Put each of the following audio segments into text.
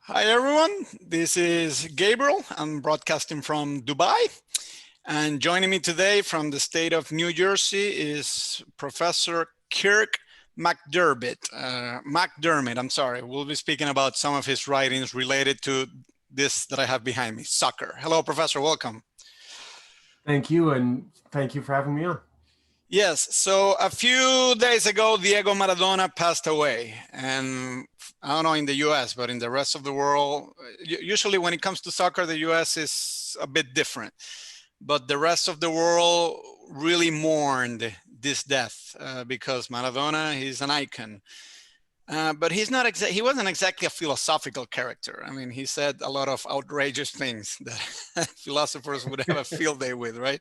Hi everyone, this is Gabriel. I'm broadcasting from Dubai, and joining me today from the state of New Jersey is Professor Kirk McDermid. I'm sorry. We'll be speaking about some of his writings related to this that I have behind me, soccer. Hello, Professor. Welcome. Thank you, and thank you for having me on. Yes, so a few days ago, Diego Maradona passed away. And I don't know in the US, but in the rest of the world, usually when it comes to soccer, the US is a bit different. But the rest of the world really mourned this death because Maradona, he's an icon. But he wasn't exactly a philosophical character. I mean, he said a lot of outrageous things that philosophers would have a field day with, right?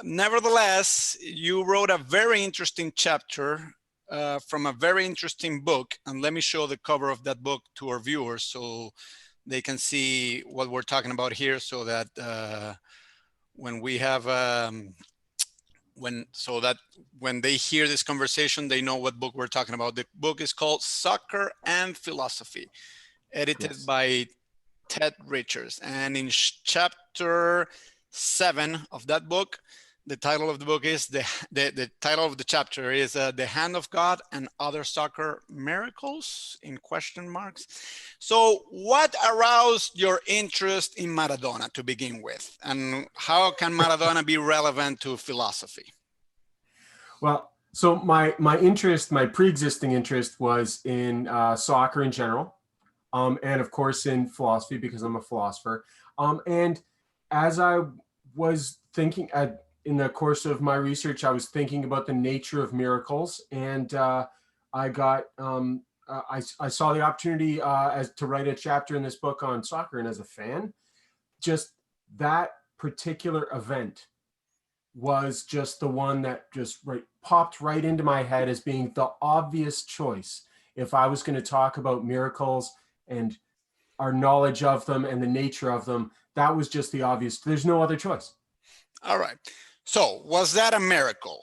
Nevertheless, you wrote a very interesting chapter from a very interesting book. And let me show the cover of that book to our viewers so they can see what we're talking about here, so that when we have when they hear this conversation, they know what book we're talking about. The book is called Soccer and Philosophy, edited by Ted Richards. And in chapter 7 of that book, the title of the book is the title of the chapter is The Hand of God and Other Soccer Miracles in question marks. So what aroused your interest in Maradona to begin with, and how can Maradona be relevant to philosophy? Well, so my pre-existing interest was in soccer in general, and of course in philosophy because I'm a philosopher. And as I was thinking in the course of my research, I was thinking about the nature of miracles, and I got I saw the opportunity as to write a chapter in this book on soccer, and as a fan, just that particular event was just the one that just popped right into my head as being the obvious choice if I was going to talk about miracles and our knowledge of them and the nature of them. That was just the obvious. There's no other choice. All right. So was that a miracle?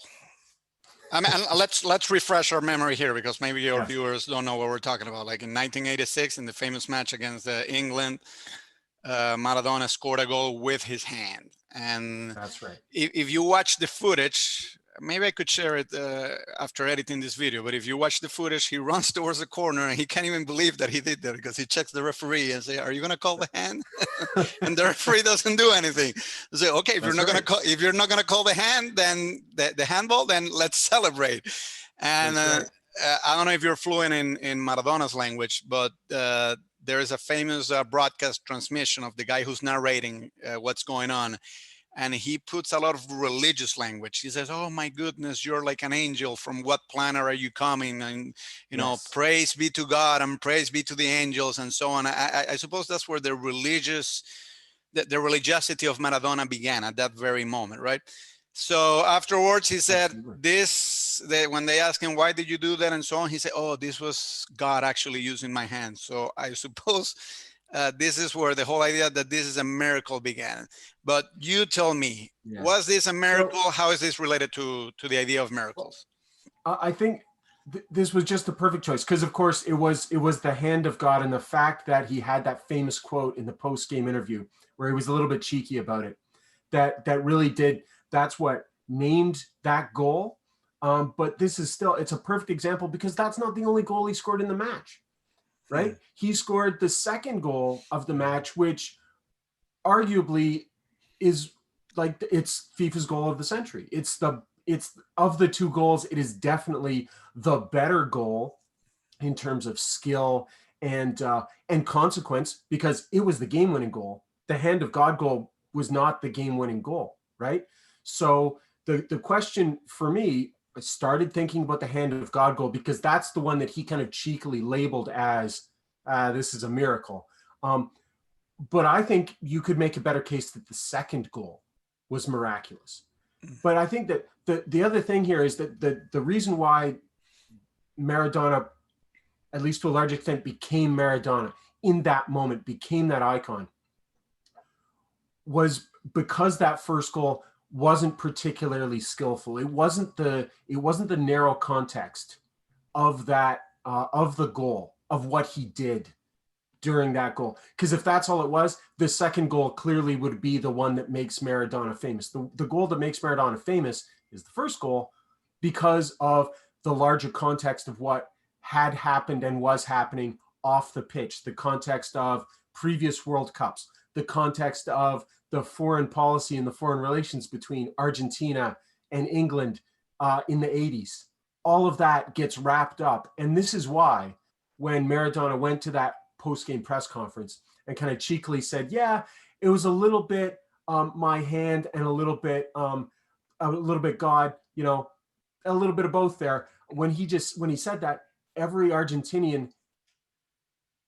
I mean, let's refresh our memory here, because maybe your viewers don't know what we're talking about. Like in 1986, in the famous match against England, Maradona scored a goal with his hand. And that's right. If you watch the footage, maybe I could share it after editing this video, but if you watch the footage, he runs towards the corner and he can't even believe that he did that, because he checks the referee and say, "Are you going to call the hand?" And the referee doesn't do anything. They say, "Okay, if you're not going to call the hand, then the handball, then let's celebrate." And I don't know if you're fluent in Maradona's language, but there is a famous broadcast transmission of the guy who's narrating what's going on. And he puts a lot of religious language. He says, "Oh my goodness, you're like an angel. From what planet are you coming? And, you know, praise be to God and praise be to the angels," and so on. I suppose that's where the religiosity of Maradona began, at that very moment, right? So afterwards, he said when they asked him, "Why did you do that?" and so on, he said, "Oh, this was God actually using my hand." So I suppose this is where the whole idea that this is a miracle began. But you tell me, was this a miracle? How is this related to the idea of miracles? I think this was just the perfect choice, because of course it was the hand of God, and the fact that he had that famous quote in the post-game interview where he was a little bit cheeky about it, that really did. That's what named that goal. But this is still, it's a perfect example, because that's not the only goal he scored in the match, right? He scored the second goal of the match, which arguably is like, it's FIFA's goal of the century. It's of the two goals, it is definitely the better goal in terms of skill and consequence, because it was the game-winning goal. The hand of God goal was not the game-winning goal, right? So the question for me, I started thinking about the hand of God goal, because that's the one that he kind of cheekily labeled as this is a miracle. But I think you could make a better case that the second goal was miraculous. But I think that the other thing here is that the reason why Maradona, at least to a large extent, became Maradona in that moment, became that icon, was because that first goal wasn't particularly skillful. It wasn't the narrow context of that of the goal, of what he did, during that goal. Because if that's all it was, the second goal clearly would be the one that makes Maradona famous. The goal that makes Maradona famous is the first goal because of the larger context of what had happened and was happening off the pitch, the context of previous World Cups, the context of the foreign policy and the foreign relations between Argentina and England in the 80s. All of that gets wrapped up. And this is why when Maradona went to that post-game press conference and kind of cheekily said, yeah, it was a little bit my hand and a little bit God, you know, a little bit of both there. When he said that, every Argentinian,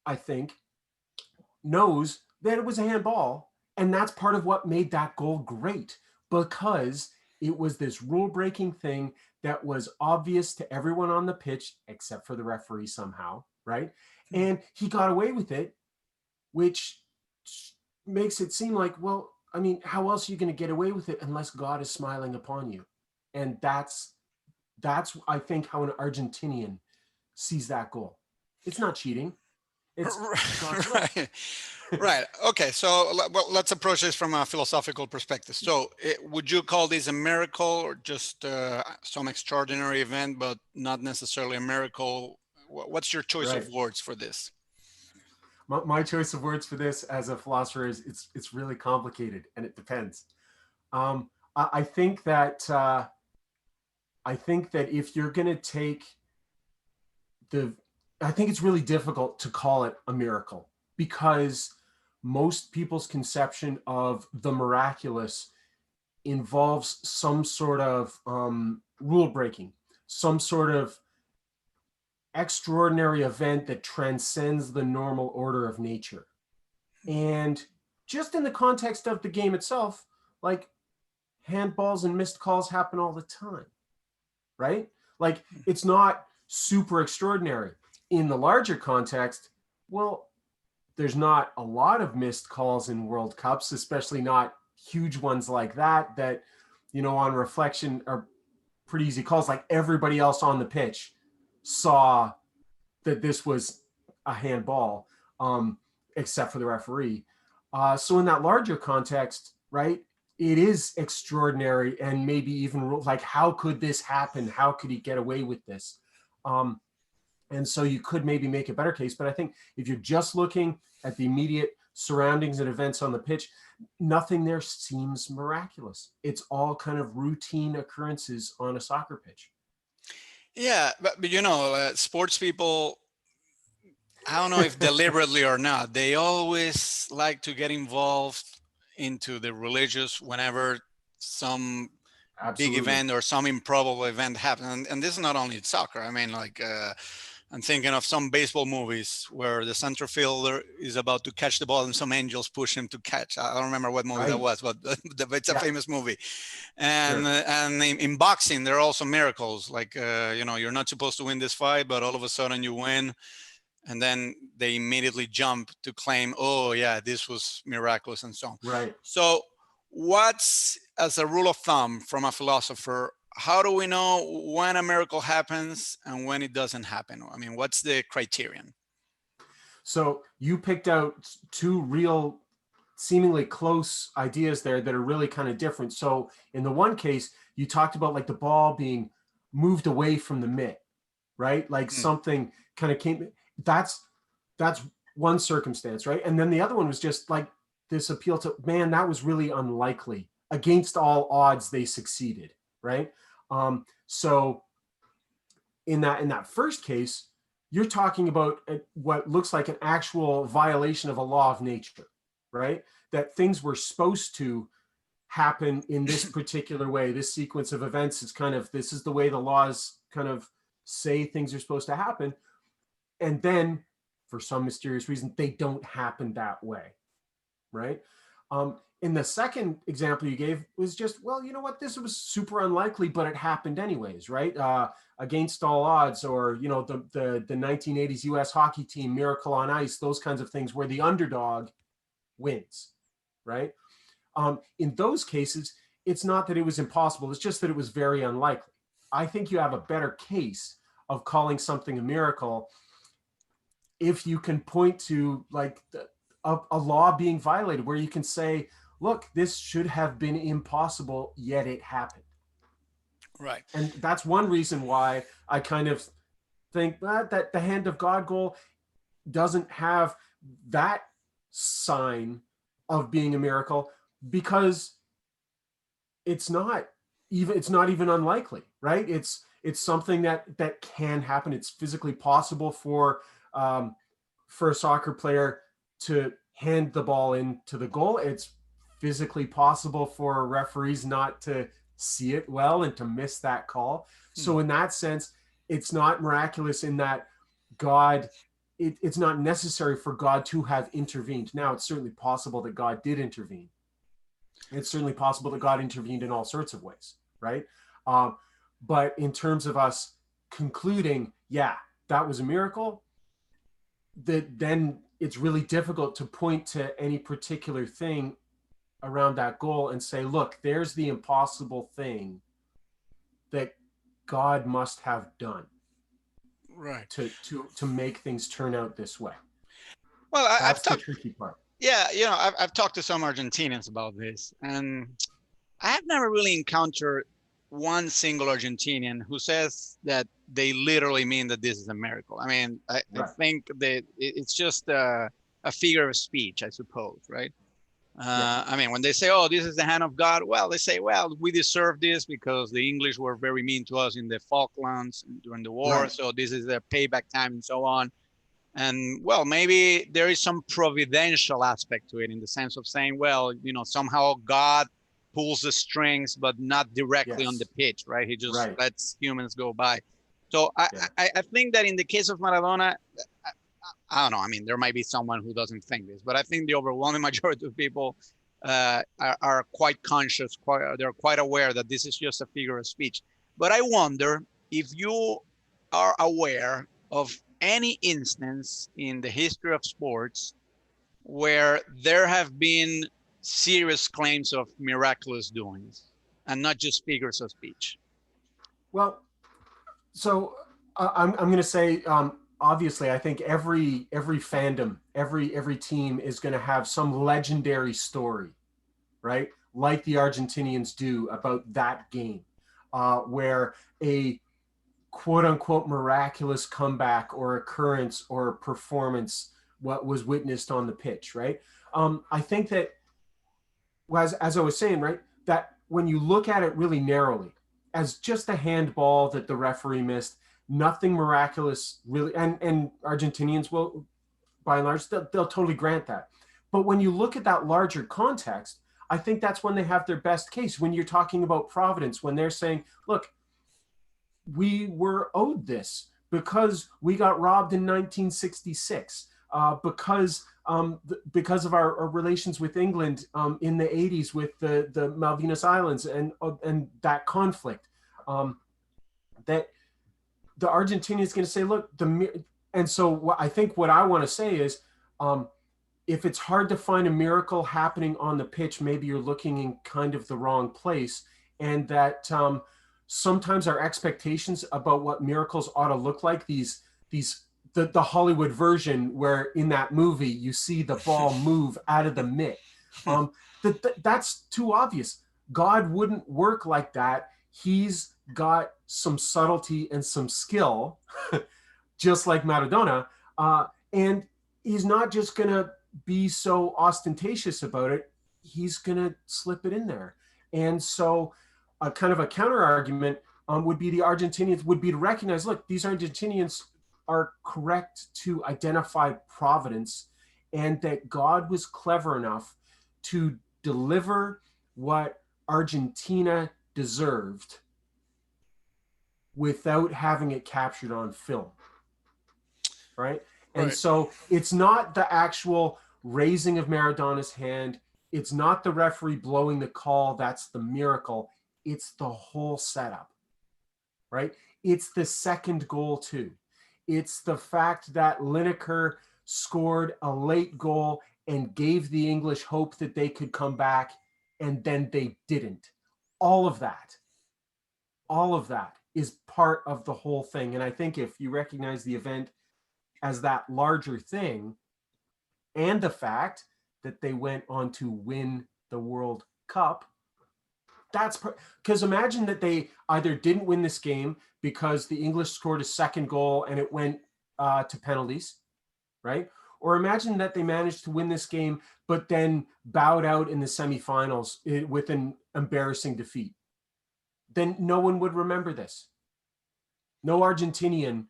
I think, knows that it was a handball. And that's part of what made that goal great, because it was this rule-breaking thing that was obvious to everyone on the pitch, except for the referee somehow, right? And he got away with it, which makes it seem like, well, I mean, how else are you going to get away with it unless God is smiling upon you? And that's I think how an Argentinian sees that goal. It's not cheating. It's God's will. Right. Right. Okay. So well, let's approach this from a philosophical perspective. So would you call this a miracle or just some extraordinary event, but not necessarily a miracle? What's your choice Right. of words for this? My choice of words for this as a philosopher is it's really complicated, and it depends. I think that if you're going to take I think it's really difficult to call it a miracle, because most people's conception of the miraculous involves some sort of rule breaking, some sort of extraordinary event that transcends the normal order of nature. And just in the context of the game itself, like, handballs and missed calls happen all the time, right? Like, it's not super extraordinary. In the larger context, well, there's not a lot of missed calls in World Cups, especially not huge ones like that, you know, on reflection are pretty easy calls. Like, everybody else on the pitch saw that this was a handball, except for the referee. So in that larger context, right, it is extraordinary, and maybe even like, how could this happen? How could he get away with this? And so you could maybe make a better case. But I think if you're just looking at the immediate surroundings and events on the pitch, nothing there seems miraculous. It's all kind of routine occurrences on a soccer pitch. Yeah, but you know, sports people, I don't know if deliberately or not, they always like to get involved into the religious whenever some big Absolutely. event or some improbable event happens. And this is not only soccer. I mean, like, I'm thinking of some baseball movies where the center fielder is about to catch the ball and some angels push him to catch. I don't remember what movie that Right. was, but it's a Yeah. famous movie. And Sure. in boxing, there are also miracles. Like, you know, you're not supposed to win this fight, but all of a sudden you win. And then they immediately jump to claim, oh, yeah, this was miraculous and so on. Right. So what's, as a rule of thumb from a philosopher, how do we know when a miracle happens and when it doesn't happen? I mean, what's the criterion? So you picked out two real, seemingly close ideas there that are really kind of different. So in the one case, you talked about like the ball being moved away from the mitt, right? Like Hmm. something kind of came. That's one circumstance, right? And then the other one was just like this appeal to, man, that was really unlikely. Against all odds, they succeeded, right? So in that first case, you're talking about what looks like an actual violation of a law of nature, right? That things were supposed to happen in this particular way. This sequence of events is kind of, this is the way the laws kind of say things are supposed to happen. And then for some mysterious reason, they don't happen that way, right? In the second example you gave was just, well, you know what, this was super unlikely, but it happened anyways, right? Against all odds, or, you know, the 1980s US hockey team, Miracle on Ice, those kinds of things where the underdog wins, right? In those cases, it's not that it was impossible, it's just that it was very unlikely. I think you have a better case of calling something a miracle if you can point to like a law being violated where you can say, look, this should have been impossible, yet it happened. Right. And that's one reason why I kind of think that the hand of God goal doesn't have that sign of being a miracle, because it's not even unlikely, right? It's something that can happen. It's physically possible um, for a soccer player to hand the ball into the goal. It's physically possible for referees not to see it well and to miss that call. Hmm. So in that sense, it's not miraculous in that God, it's not necessary for God to have intervened. Now, it's certainly possible that God did intervene. It's certainly possible that God intervened in all sorts of ways, right? Um, but in terms of us concluding, yeah, that was a miracle, that then it's really difficult to point to any particular thing around that goal and say, look, there's the impossible thing that God must have done Right. to make things turn out this way. Well, I've That's the talked. tricky part. Yeah, I've talked to some Argentinians about this, and I have never really encountered one single Argentinian who says that they literally mean that this is a miracle. I mean, I Right. think that it's just a figure of speech, I suppose, right? Yeah. I mean, when they say, "Oh, this is the hand of God," well, they say, "Well, we deserve this because the English were very mean to us in the Falklands during the war, Right. so this is their payback time and so on." And well, maybe there is some providential aspect to it in the sense of saying, well, somehow God pulls the strings, but not directly on the Yes. pitch, right? He just Right. lets humans go by. So I, Yeah. I think that in the case of Maradona, I don't know. I mean, there might be someone who doesn't think this, but I think the overwhelming majority of people are quite conscious, they're quite aware that this is just a figure of speech. But I wonder if you are aware of any instance in the history of sports where there have been serious claims of miraculous doings and not just figures of speech. Well, so I'm going to say, obviously, I think every fandom, every team is going to have some legendary story, right? Like the Argentinians do about that game, where a quote unquote miraculous comeback or occurrence or performance what was witnessed on the pitch, right? I think that, as I was saying, right, that when you look at it really narrowly, as just a handball that the referee missed, nothing miraculous really, and Argentinians will, by and large, they'll totally grant that. But when you look at that larger context, I think that's when they have their best case. When you're talking about Providence, when they're saying, look, we were owed this because we got robbed in 1966, because of our relations with England in the 80s with the Malvinas Islands and that conflict. That the Argentinian is going to say, look, and so I think what I want to say is, if it's hard to find a miracle happening on the pitch, maybe you're looking in kind of the wrong place, and that sometimes our expectations about what miracles ought to look like, the Hollywood version where in that movie you see the ball move out of the mitt, that's too obvious. God wouldn't work like that. He's got some subtlety and some skill, just like Maradona, and he's not just gonna be so ostentatious about it. He's gonna slip it in there. And so a kind of a counter argument would be the Argentinians would be to recognize, look, these Argentinians are correct to identify providence, and that God was clever enough to deliver what Argentina deserved without having it captured on film, right? And Right. so it's not the actual raising of Maradona's hand. It's not the referee blowing the call. That's the miracle. It's the whole setup, right? It's the second goal too. It's the fact that Lineker scored a late goal and gave the English hope that they could come back, and then they didn't. All of that, all of that is part of the whole thing. And I think if you recognize the event as that larger thing, and the fact that they went on to win the World Cup. That's because imagine that they either didn't win this game because the English scored a second goal and it went to penalties, right? Or imagine that they managed to win this game, but then bowed out in the semifinals with an embarrassing defeat. Then no one would remember this. No Argentinian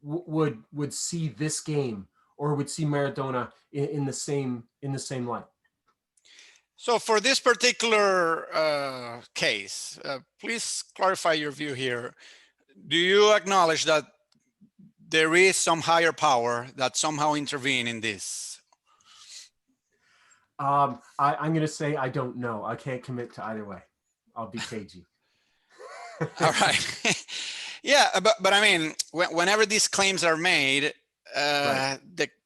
would see this game or would see Maradona in the same light. So for this particular case, please clarify your view here. Do you acknowledge that there is some higher power that somehow intervened in this? I'm going to say I don't know. I can't commit to either way. I'll be cagey. All right. Yeah, but I mean, whenever these claims are made, Right.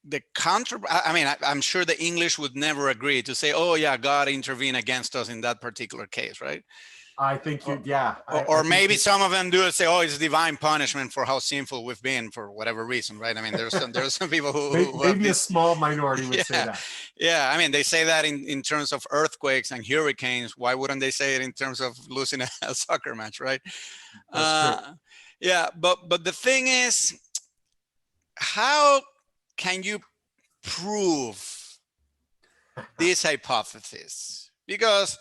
the counter. I mean, I'm sure the English would never agree to say, "Oh yeah, God intervened against us in that particular case," right? I think you, yeah. Or I think maybe some of them do say, "Oh, it's divine punishment for how sinful we've been for whatever reason," right? I mean, there's some people who have maybe a this. small minority would say Yeah, that. yeah. I mean, they say that in terms of earthquakes and hurricanes. Why wouldn't they say it in terms of losing a soccer match, right? That's true. Yeah, but the thing is, how can you prove this hypothesis? Because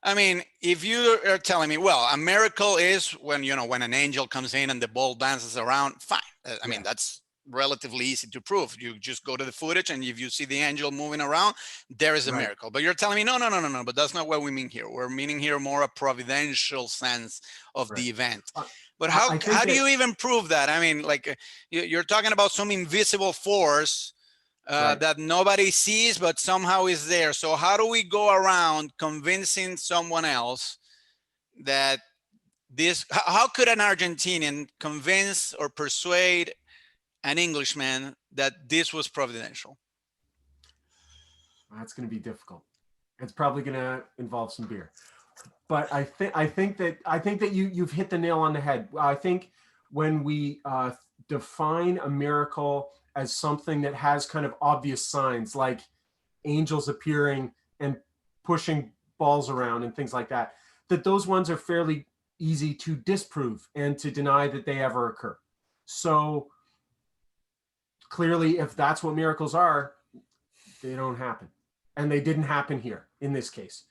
I mean, if you are telling me, well, a miracle is when, you know, when an angel comes in and the ball dances around, fine. I mean, that's relatively easy to prove. You just go to the footage and if you see the angel moving around, there is a Right. miracle. But you're telling me, no, but that's not what we mean here. We're meaning here more a providential sense of Right. the event. Uh, But I think how do that, you even prove that? I mean, like you're talking about some invisible force right. that nobody sees but somehow is there. So how do we go around convincing someone else that this? How could an Argentinian convince or persuade an Englishman that this was providential? That's going to be difficult. It's probably going to involve some beer. But I think that you've hit the nail on the head. I think when we define a miracle as something that has kind of obvious signs like angels appearing and pushing balls around and things like that, that those ones are fairly easy to disprove and to deny that they ever occur. So clearly, if that's what miracles are, they don't happen. And they didn't happen here in this case.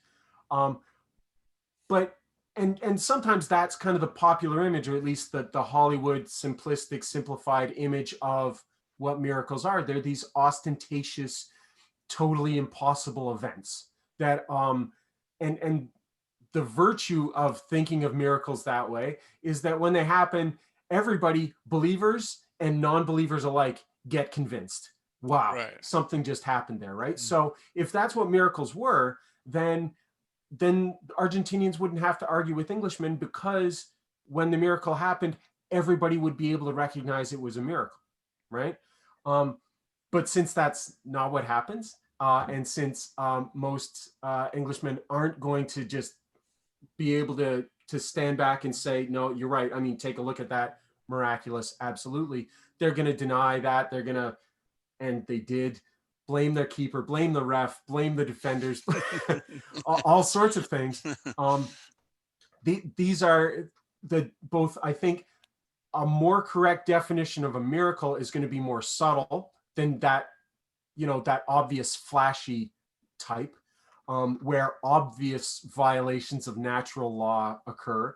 But and sometimes that's kind of the popular image, or at least the Hollywood simplistic, simplified image of what miracles are. They're these ostentatious, totally impossible events that and the virtue of thinking of miracles that way is that when they happen, everybody, believers and non-believers alike, get convinced. Wow, Right. something just happened there, right? So if that's what miracles were, then Argentinians wouldn't have to argue with Englishmen, because when the miracle happened, everybody would be able to recognize it was a miracle, right? But since that's not what happens, and since most Englishmen aren't going to just be able to stand back and say, no, you're right. I mean, take a look at that, miraculous, absolutely. They're going to deny that. They're going to, and they did, blame their keeper, blame the ref, blame the defenders, all sorts of things. These are both, I think, a more correct definition of a miracle is going to be more subtle than that, that obvious flashy type, where obvious violations of natural law occur.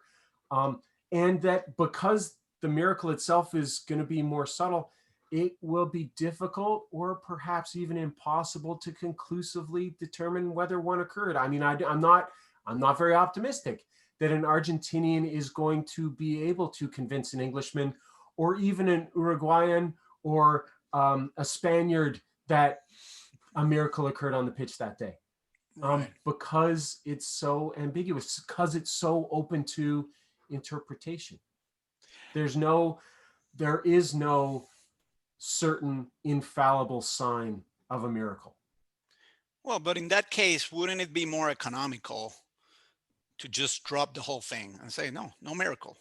And that because the miracle itself is going to be more subtle, it will be difficult or perhaps even impossible to conclusively determine whether one occurred. I mean, I'm not very optimistic that an Argentinian is going to be able to convince an Englishman or even an Uruguayan or a Spaniard that a miracle occurred on the pitch that day. Right. Because it's so ambiguous, because it's so open to interpretation. There is no certain infallible sign of a miracle. Well, but in that case, wouldn't it be more economical to just drop the whole thing and say, no miracle?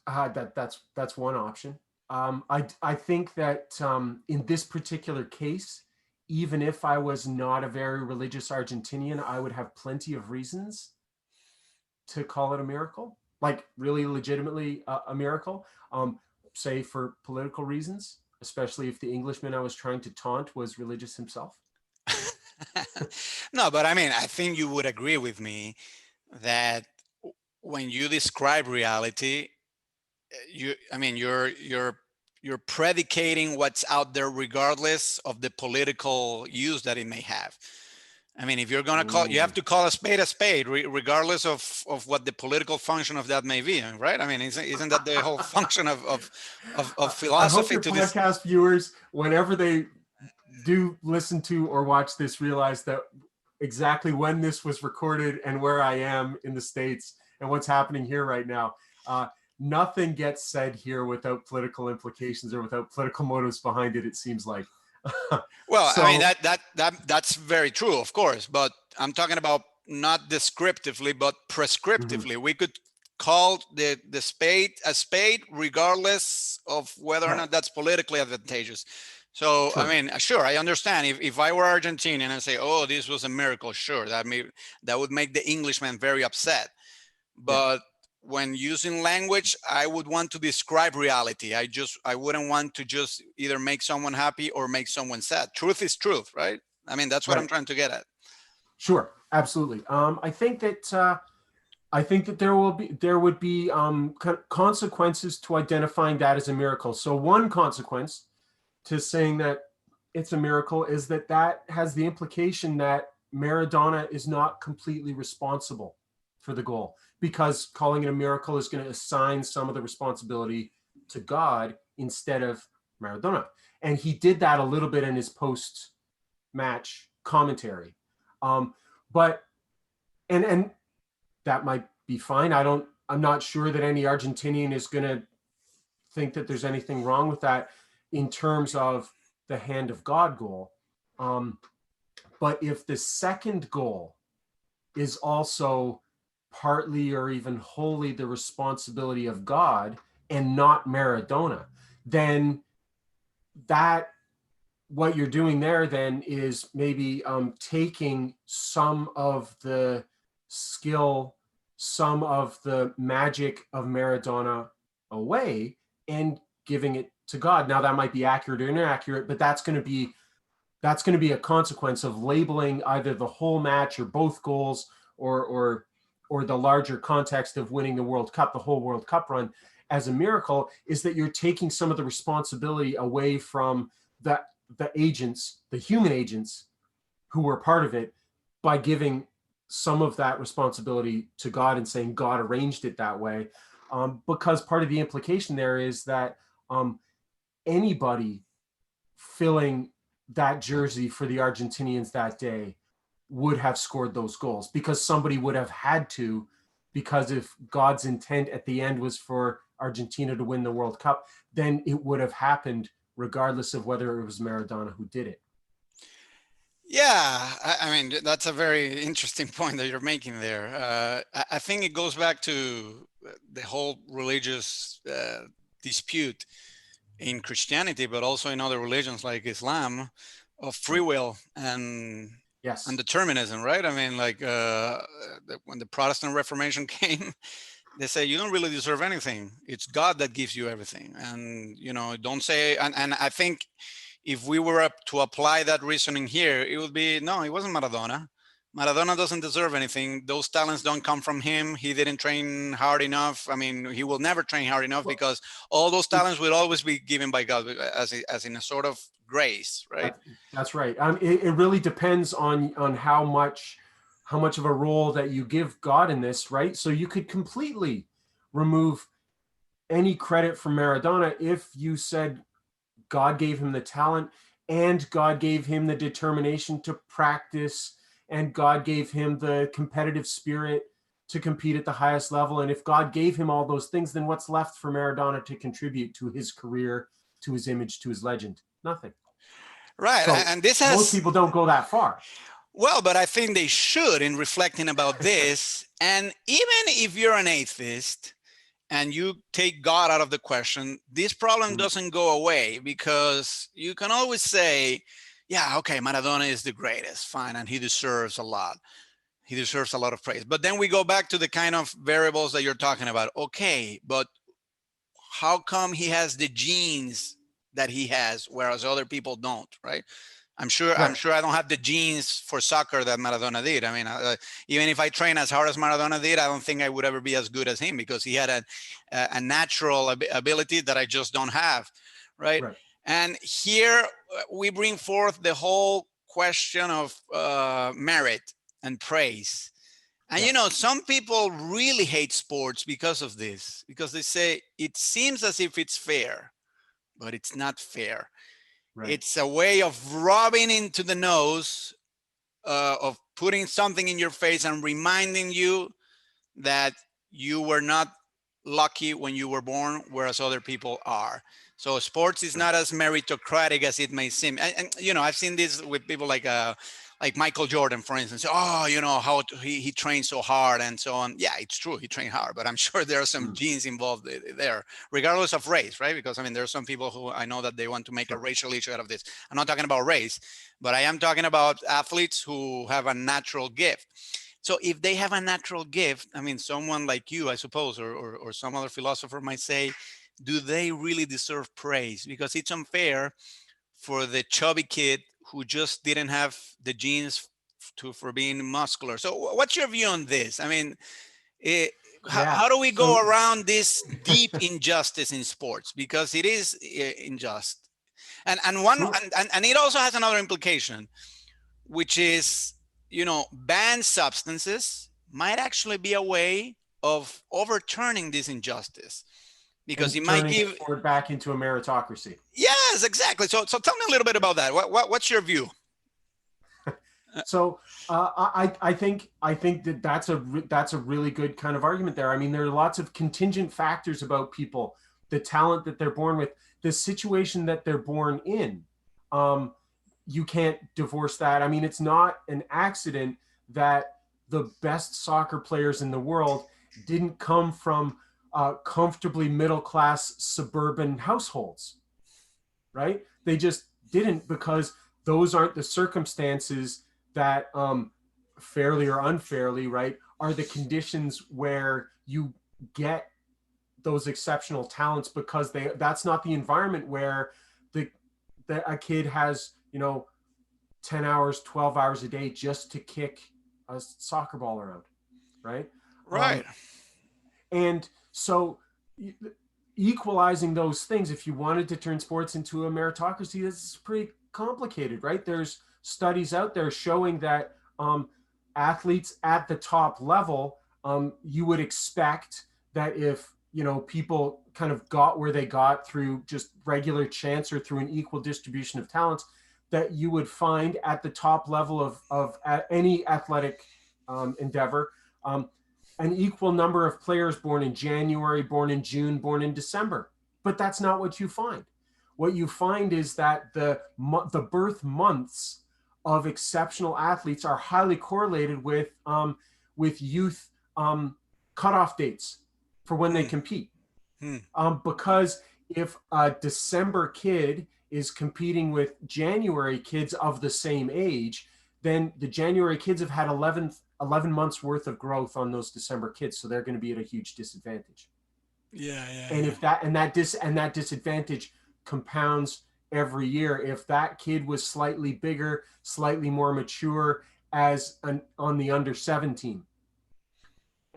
That's one option. I think that in this particular case, even if I was not a very religious Argentinian, I would have plenty of reasons to call it a miracle, like really legitimately a miracle. Say for political reasons, especially if the Englishman I was trying to taunt was religious himself. No, but I mean, I think you would agree with me that when you describe reality, I mean, you're predicating what's out there regardless of the political use that it may have. I mean, if you're going to call, you have to call a spade, regardless of what the political function of that may be, right? I mean, isn't that the whole function of I hope philosophy your to this? podcast viewers, whenever they do listen to or watch this, realize that exactly when this was recorded and where I am in the States and what's happening here right now. Nothing gets said here without political implications or without political motives behind it, it seems like. Well, I mean, So, that's very true, of course, but I'm talking about not descriptively, but mhm, prescriptively. We could call the spade a spade, regardless of whether or yeah, not that's politically advantageous. So, I true. mean, sure, I understand. If I were Argentinian and I say, "Oh, this was a miracle," sure, that would make the Englishman very upset. Yeah, But when using language, I would want to describe reality. I wouldn't want to just either make someone happy or make someone sad. Truth is truth, right? I mean, that's what I'm right. trying to get at. Sure, absolutely. I think that there would be consequences to identifying that as a miracle. So one consequence to saying that it's a miracle is that that has the implication that Maradona is not completely responsible for the goal, because calling it a miracle is going to assign some of the responsibility to God instead of Maradona. And he did that a little bit in his post match commentary. But and that might be fine. I'm not sure that any Argentinian is going to think that there's anything wrong with that in terms of the hand of God goal. Um, but if the second goal is also partly or even wholly the responsibility of God and not Maradona, then that what you're doing there then is maybe taking some of the skill, some of the magic of Maradona away and giving it to God. Now that might be accurate or inaccurate, but that's going to be a consequence of labeling either the whole match or both goals or the larger context of winning the World Cup, the whole World Cup run as a miracle, is that you're taking some of the responsibility away from the agents, the human agents who were part of it, by giving some of that responsibility to God and saying God arranged it that way. Because part of the implication there is that anybody filling that jersey for the Argentinians that day would have scored those goals, because somebody would have had to, because if God's intent at the end was for Argentina to win the World Cup, then it would have happened regardless of whether it was Maradona who did it. Yeah, I mean, that's a very interesting point that you're making there. I think it goes back to the whole religious dispute in Christianity, but also in other religions like Islam, of free Right. will and Yes. determinism, right? I mean, like when the Protestant Reformation came, they say you don't really deserve anything. It's God that gives you everything, and don't say. And I think if we were up to apply that reasoning here, it would be no, it wasn't Maradona. Maradona doesn't deserve anything. Those talents don't come from him. He didn't train hard enough. I mean, he will never train hard enough Well, because all those it, talents will always be given by God as in a sort of grace, right? that's right. It really depends on how much of a role that you give God in this, right? So you could completely remove any credit from Maradona if you said God gave him the talent and God gave him the determination to practice and God gave him the competitive spirit to compete at the highest level. And if God gave him all those things, then what's left for Maradona to contribute to his career, to his image, to his legend? Nothing. Right. So And this most has, people don't go that far. well, but I think they should in reflecting about this. And even if you're an atheist, and you take God out of the question, this problem doesn't go away, because you can always say, yeah, okay, Maradona is the greatest, fine, and he deserves a lot. He deserves a lot of praise. But then we go back to the kind of variables that you're talking about. Okay, but how come he has the genes that he has, whereas other people don't, right? I'm Right. sure I don't have the genes for soccer that Maradona did. I mean, even if I train as hard as Maradona did, I don't think I would ever be as good as him, because he had a natural ability that I just don't have, right? Right. And here we bring forth the whole question of merit and praise. And Yeah. some people really hate sports because of this, because they say it seems as if it's fair, but it's not fair. Right. It's a way of rubbing into the nose, of putting something in your face and reminding you that you were not lucky when you were born, whereas other people are. So sports is Right. not as meritocratic as it may seem. And I've seen this with people like Michael Jordan, for instance. Oh, how he trained so hard and so on. Yeah, it's true, he trained hard, but I'm sure there are some Mm. genes involved there, regardless of race, right? Because I mean, there are some people who I know that they want to make a Sure. racial issue out of this. I'm not talking about race, but I am talking about athletes who have a natural gift. So if they have a natural gift, I mean, someone like you, I suppose, or some other philosopher might say, do they really deserve praise? Because it's unfair for the chubby kid who just didn't have the genes for being muscular. So what's your view on this? I mean, eh, Yeah. how do we go So around this deep injustice in sports? Because it is unjust. sure. And it also has another implication, which is, banned substances might actually be a way of overturning this injustice, because And it might turning the give. sport back into a meritocracy. Yes, exactly. So tell me a little bit about that. What's your view? So I think that that's a really good kind of argument there. I mean, there are lots of contingent factors about people, the talent that they're born with, the situation that they're born in. Um, you can't divorce that. I mean, it's not an accident that the best soccer players in the world didn't come from comfortably middle class suburban households, right? They just didn't, because those aren't the circumstances that fairly or unfairly, right, are the conditions where you get those exceptional talents, because that's not the environment where the a kid has 10 hours 12 hours a day just to kick a soccer ball around, right? Right. And so equalizing those things, if you wanted to turn sports into a meritocracy, that's pretty complicated, right? There's studies out there showing that athletes at the top level, you would expect that if people kind of got where they got through just regular chance or through an equal distribution of talents, that you would find at the top level of any athletic endeavor, an equal number of players born in January, born in June, born in December. But that's not what you find. What you find is that the birth months of exceptional athletes are highly correlated with youth cutoff dates for when they Hmm. compete. Hmm. Because if a December kid is competing with January kids of the same age, then the January kids have had 11 months worth of growth on those December kids, so they're going to be at a huge disadvantage. Yeah, yeah, And yeah. if that disadvantage compounds every year, if that kid was slightly bigger, slightly more mature on the under 17,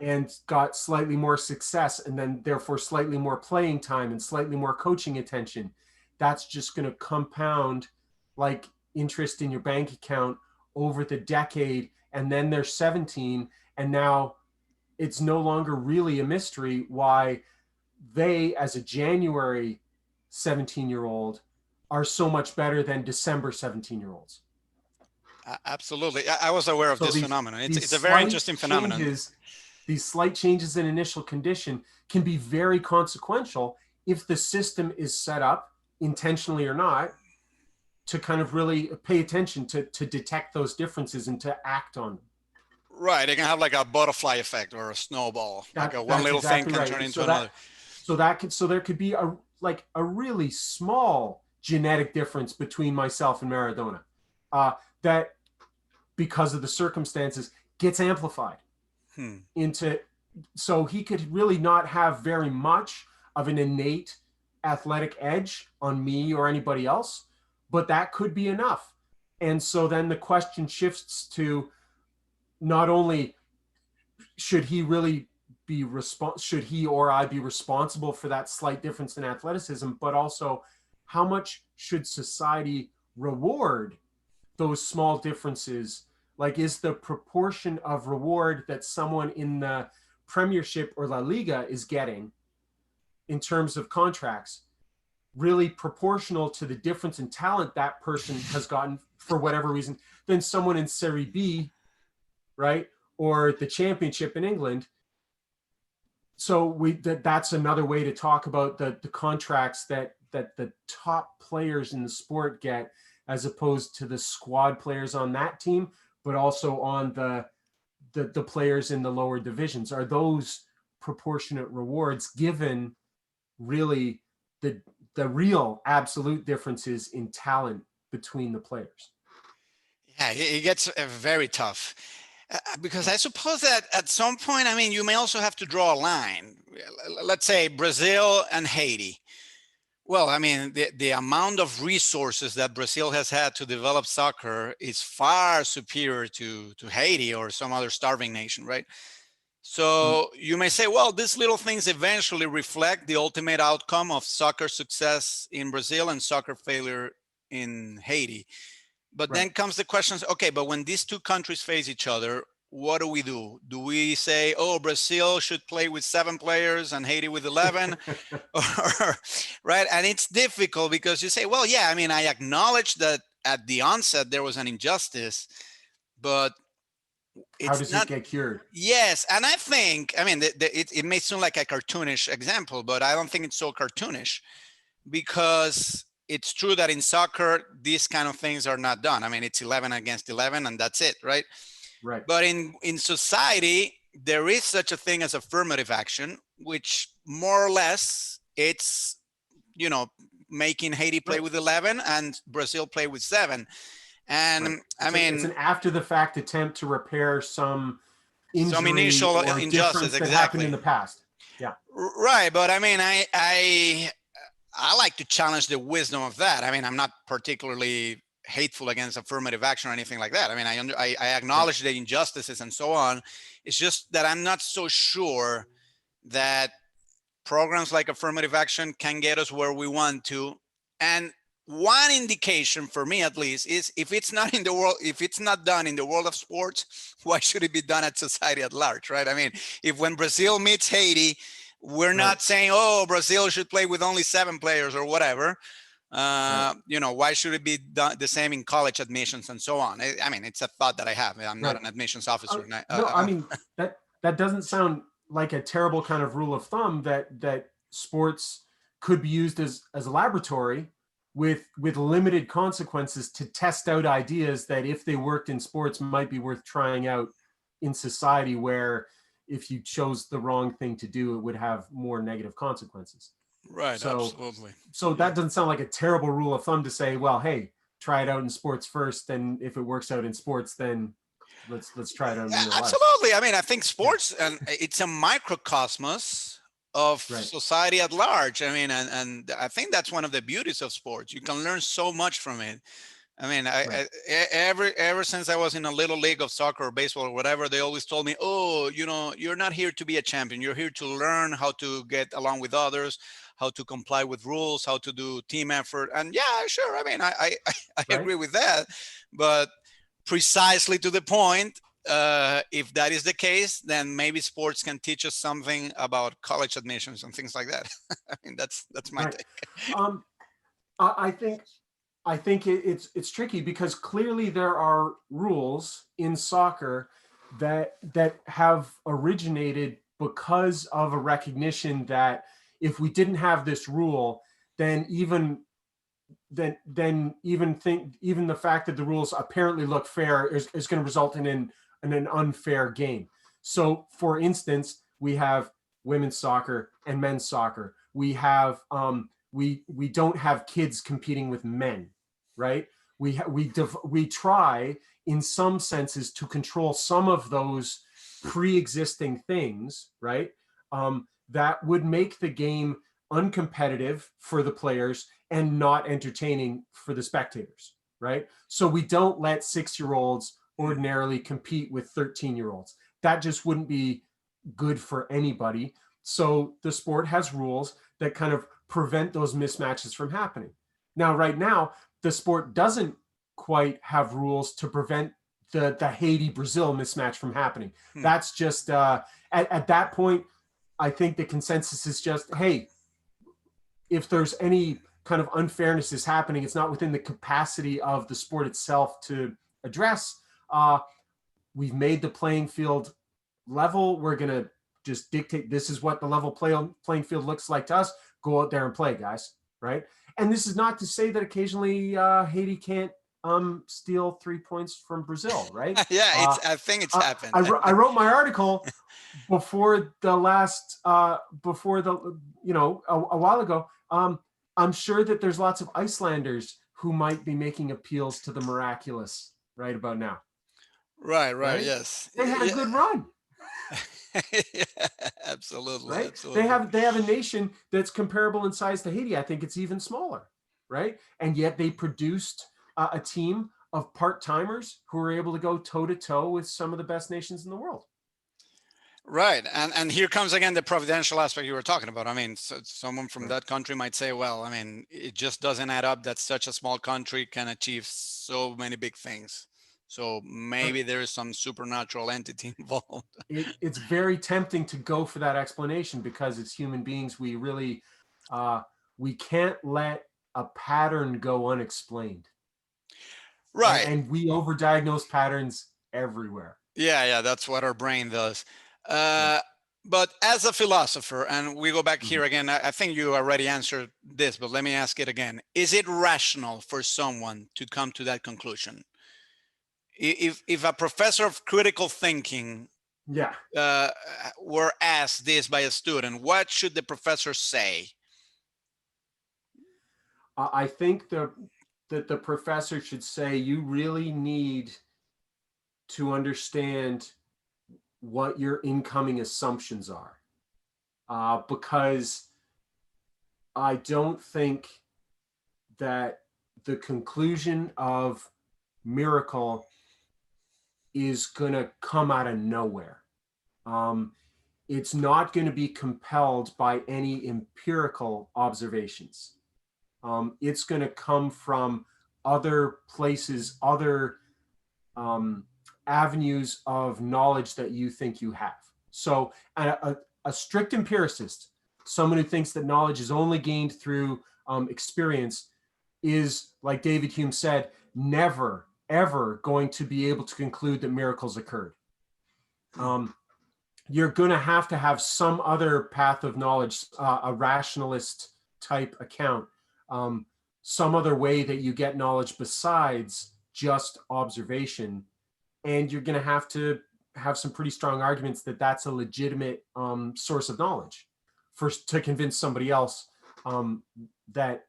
and got slightly more success, and then therefore slightly more playing time and slightly more coaching attention, that's just going to compound like interest in your bank account over the decade. And then they're 17, and now it's no longer really a mystery why they, as a January 17-year-old, are so much better than December 17-year-olds. Absolutely. I was aware of So this these phenomenon. It's these it's a very slight interesting phenomenon. changes, these slight changes in initial condition can be very consequential if the system is set up, intentionally or not, to kind of really pay attention to detect those differences and to act on them. Right. They can have like a butterfly effect or a snowball, like a one That's little thing exactly can right. turn into So another. there could be a really small genetic difference between myself and Maradona, that because of the circumstances gets amplified Hmm. into, so he could really not have very much of an innate athletic edge on me or anybody else, but that could be enough. And so then the question shifts to, not only should he really should he or I be responsible for that slight difference in athleticism, but also how much should society reward those small differences? Like, is the proportion of reward that someone in the Premiership or La Liga is getting in terms of contracts really proportional to the difference in talent that person has gotten for whatever reason than someone in Serie B, right? Or the Championship in England? So that's another way to talk about the contracts that the top players in the sport get, as opposed to the squad players on that team, but also on the players in the lower divisions. Are those proportionate rewards given really the real absolute differences in talent between the players? Yeah, it gets very tough. Because I suppose that at some point, I mean, you may also have to draw a line. Let's say Brazil and Haiti. Well, I mean, the amount of resources that Brazil has had to develop soccer is far superior to Haiti or some other starving nation, right? So you may say, well, these little things eventually reflect the ultimate outcome of soccer success in Brazil and soccer failure in Haiti. But Right. then comes the questions, okay, but when these two countries face each other, what do? Do we say, oh, Brazil should play with 7 players and Haiti with 11? Or, right? And it's difficult because you say, well, yeah, I mean, I acknowledge that at the onset there was an injustice, but How it's does it not. get cured? Yes, and I think, I mean, it may seem like a cartoonish example, but I don't think it's so cartoonish because it's true that in soccer, these kind of things are not done. I mean, it's 11 against 11 and that's it, right? Right. But in society, there is such a thing as affirmative action, which more or less it's, you know, making Haiti play Right. with 11 and Brazil play with 7. Right. And I It's mean, an after the fact attempt to repair some some injury initial or injustice, difference that happened in exactly. the past. Yeah. Right, but I mean, I like to challenge the wisdom of that. I mean, I'm not particularly hateful against affirmative action or anything like that. I mean, I Yeah. acknowledge the injustices and so on. It's just that I'm not so sure that programs like affirmative action can get us where we want to. And one indication for me, at least, is if it's not in the world, if it's not done in the world of sports, why should it be done at society at large, right? I mean, if when Brazil meets Haiti, we're Right. not saying, oh, Brazil should play with only 7 players or whatever. Right. You know, why should it be done the same in college admissions and so on? I mean, it's a thought that I have. I'm not Right. an admissions officer. No, I mean, that doesn't sound like a terrible kind of rule of thumb, that sports could be used as a laboratory with limited consequences to test out ideas that, if they worked in sports, might be worth trying out in society, where if you chose the wrong thing to do, it would have more negative consequences. Right, So absolutely. so Yeah. that doesn't sound like a terrible rule of thumb to say, well, hey, try it out in sports first, and if it works out in sports, then let's try it out in Yeah, real life. absolutely. I mean, I think Yeah. sports and it's a microcosmos of Right. society at large. I mean, and I think that's one of the beauties of sports. You can learn so much from it. I mean, Right. ever since I was in a little league of soccer or baseball or whatever, they always told me, "Oh, you know, you're not here to be a champion. You're here to learn how to get along with others, how to comply with rules, how to do team effort." And yeah, sure. I mean, I Right. agree with that, but precisely to the point. If that is the case, then maybe sports can teach us something about college admissions and things like that. I mean, that's my Right. take. Um, I think it's tricky, because clearly there are rules in soccer that have originated because of a recognition that if we didn't have this rule, then even the fact that the rules apparently look fair is going to result in an an unfair game. So, for instance, we have women's soccer and men's soccer. We have we don't have kids competing with men, right? We try in some senses to control some of those pre-existing things, right? That would make the game uncompetitive for the players and not entertaining for the spectators, right? So we don't let 6-year-olds ordinarily compete with 13-year-olds. That just wouldn't be good for anybody. So the sport has rules that kind of prevent those mismatches from happening. Now, right now, the sport doesn't quite have rules to prevent the Haiti-Brazil mismatch from happening. That's just, at that point, I think the consensus is just, hey, if there's any kind of unfairness is happening, it's not within the capacity of the sport itself to address. We've made the playing field level. We're going to just dictate this is what the level playing field looks like to us. Go out there and play, guys, right? And this is not to say that occasionally Haiti can't steal 3 points from Brazil, right? Yeah, I think it's happened. I wrote my article before the last, a while ago. I'm sure that there's lots of Icelanders who might be making appeals to the miraculous right about now. Right, yes. They had a good run. Yeah, absolutely, right? absolutely. They have a nation that's comparable in size to Haiti. I think it's even smaller, right? And yet they produced a team of part-timers who were able to go toe-to-toe with some of the best nations in the world. Right, and here comes again the providential aspect you were talking about. I mean, someone from that country might say, well, I mean, it just doesn't add up that such a small country can achieve so many big things. So maybe there is some supernatural entity involved. It's very tempting to go for that explanation because as human beings, we really, we can't let a pattern go unexplained. Right. And we overdiagnose patterns everywhere. Yeah, that's what our brain does. But as a philosopher, and we go back here again, I think you already answered this, but let me ask it again. Is it rational for someone to come to that conclusion? If a professor of critical thinking were asked this by a student, what should the professor say? I think that the professor should say you really need to understand what your incoming assumptions are, because I don't think that the conclusion of miracle is going to come out of nowhere. It's not going to be compelled by any empirical observations. It's going to come from other places, other avenues of knowledge that you think you have. So a strict empiricist, someone who thinks that knowledge is only gained through experience, is, like David Hume said, never, ever going to be able to conclude that miracles occurred. You're going to have some other path of knowledge, a rationalist type account, some other way that you get knowledge besides just observation. And you're going to have some pretty strong arguments that that's a legitimate source of knowledge to convince somebody else that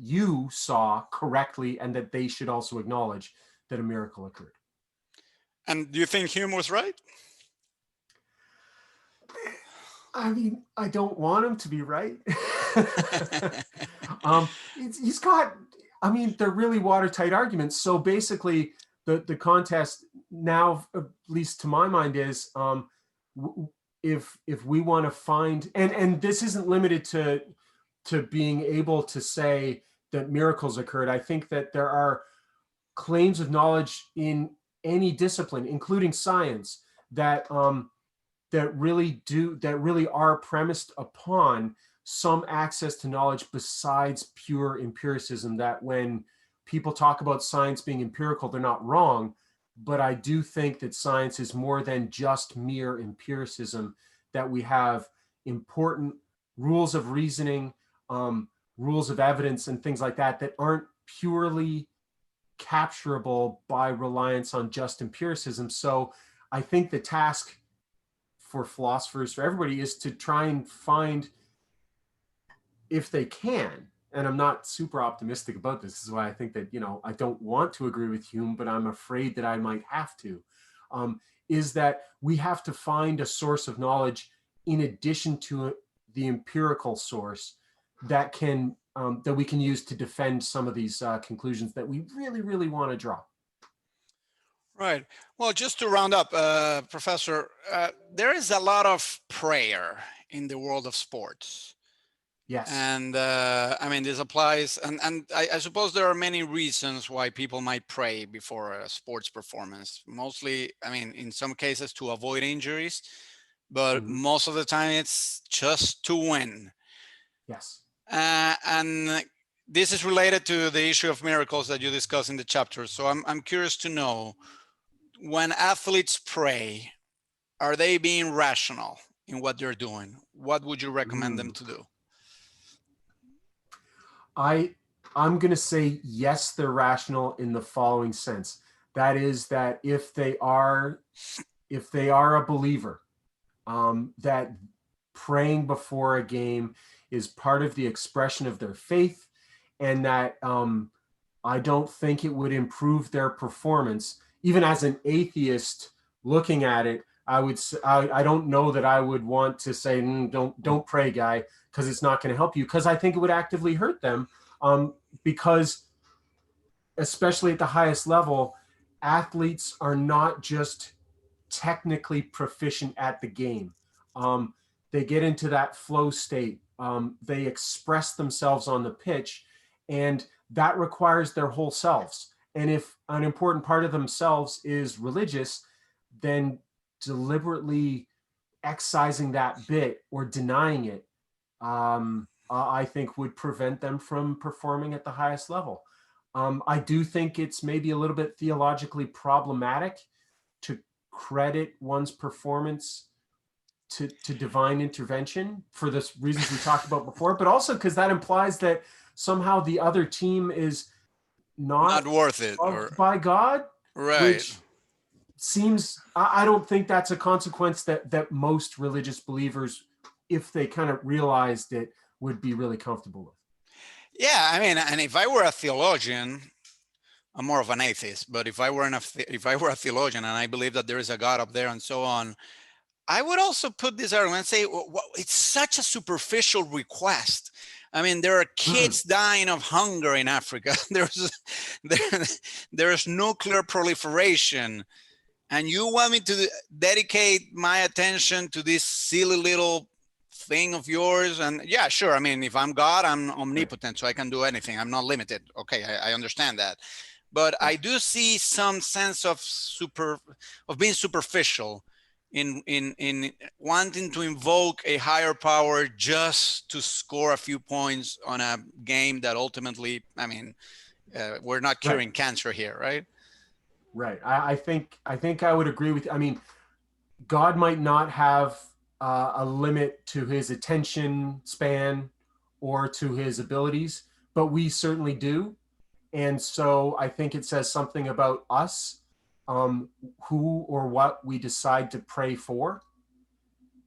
you saw correctly and that they should also acknowledge that a miracle occurred. And do you think Hume was right? I mean, I don't want him to be right. He's got, I mean, they're really watertight arguments. So basically, the contest now, at least to my mind, is if we want to find, and this isn't limited to being able to say that miracles occurred. I think that there are claims of knowledge in any discipline, including science, that really are premised upon some access to knowledge besides pure empiricism. That when people talk about science being empirical, they're not wrong, but I do think that science is more than just mere empiricism, that we have important rules of reasoning, rules of evidence and things like that, that aren't purely capturable by reliance on just empiricism. So I think the task for philosophers, for everybody, is to try and find, if they can, and I'm not super optimistic about this. This is why I think that, I don't want to agree with Hume, but I'm afraid that I might have to, is that we have to find a source of knowledge in addition to the empirical source that we can use to defend some of these conclusions that we really, really want to draw. Right. Well, just to round up, Professor, there is a lot of prayer in the world of sports. Yes. And I mean, this applies, and I suppose there are many reasons why people might pray before a sports performance. Mostly, I mean, in some cases to avoid injuries, but most of the time it's just to win. Yes. And this is related to the issue of miracles that you discuss in the chapter. So I'm curious to know, when athletes pray, are they being rational in what they're doing? What would you recommend them to do? I'm going to say yes, they're rational in the following sense. That is, that if they are a believer, that praying before a game is part of the expression of their faith, and that I don't think it would improve their performance. Even as an atheist looking at it, I don't know that I would want to say, don't pray, guy, because it's not going to help you, because I think it would actively hurt them, because especially at the highest level, athletes are not just technically proficient at the game. They get into that flow state. They express themselves on the pitch, and that requires their whole selves. And if an important part of themselves is religious, then deliberately excising that bit or denying it, I think would prevent them from performing at the highest level. I do think it's maybe a little bit theologically problematic to credit one's performance to divine intervention for the reasons we talked about before, but also because that implies that somehow the other team is not worth it, or by God, right? Which seems, I don't think that's a consequence that most religious believers, if they kind of realized it, would be really comfortable with. Yeah, I mean, and if I were a theologian, I'm more of an atheist, but if I were a theologian and I believe that there is a God up there and so on, I would also put this argument and say, well, it's such a superficial request. I mean, there are kids dying of hunger in Africa. There's nuclear proliferation. And you want me to dedicate my attention to this silly little thing of yours? And yeah, sure. I mean, if I'm God, I'm omnipotent, so I can do anything. I'm not limited. Okay, I understand that. But I do see some sense of being superficial in wanting to invoke a higher power just to score a few points on a game that ultimately, I mean, we're not curing cancer here, right? Right. I think I would agree with you. I mean, God might not have a limit to his attention span or to his abilities, but we certainly do. And so I think it says something about us, who or what we decide to pray for,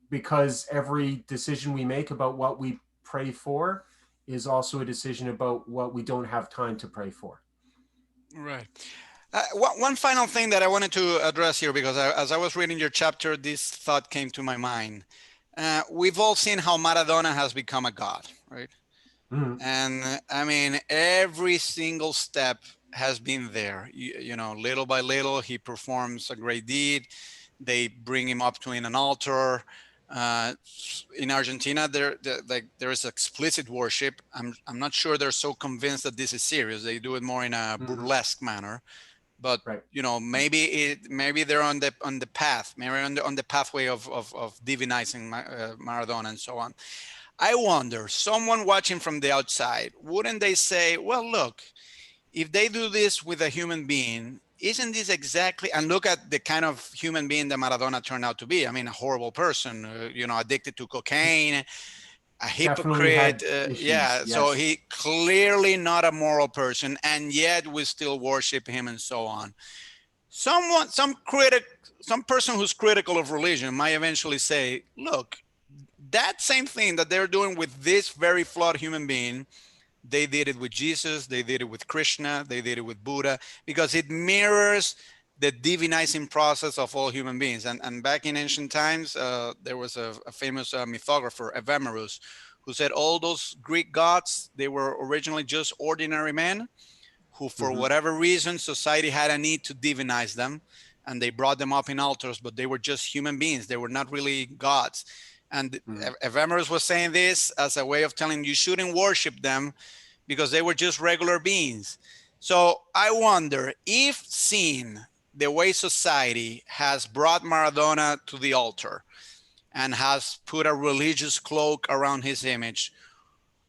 because every decision we make about what we pray for is also a decision about what we don't have time to pray for. Right. One final thing that I wanted to address here, because as I was reading your chapter, this thought came to my mind. We've all seen how Maradona has become a god, right? And I mean, every single step has been there. You know, little by little, he performs a great deed. They bring him up to an altar. In Argentina, there is explicit worship. I'm not sure they're so convinced that this is serious. They do it more in a burlesque manner. But you know, maybe they're on the path, maybe on the pathway of divinizing Maradona and so on. I wonder, someone watching from the outside, wouldn't they say, well, look, if they do this with a human being, isn't this exactly, and look at the kind of human being that Maradona turned out to be. I mean, a horrible person, you know, addicted to cocaine. a definitely hypocrite. had issues. Yeah, so Yes. he clearly not a moral person, and yet we still worship him and so on. Some person who's critical of religion might eventually say, look, that same thing that they're doing with this very flawed human being, they did it with Jesus, they did it with Krishna, they did it with Buddha, because it mirrors the divinizing process of all human beings. And back in ancient times, there was a famous mythographer, Evemerus, who said all those Greek gods, they were originally just ordinary men who, for Hmm. whatever reason, society had a need to divinize them, and they brought them up in altars, but they were just human beings. They were not really gods. And Mm. Evemerus was saying this as a way of telling you shouldn't worship them because they were just regular beings. So I wonder if seeing the way society has brought Maradona to the altar and has put a religious cloak around his image,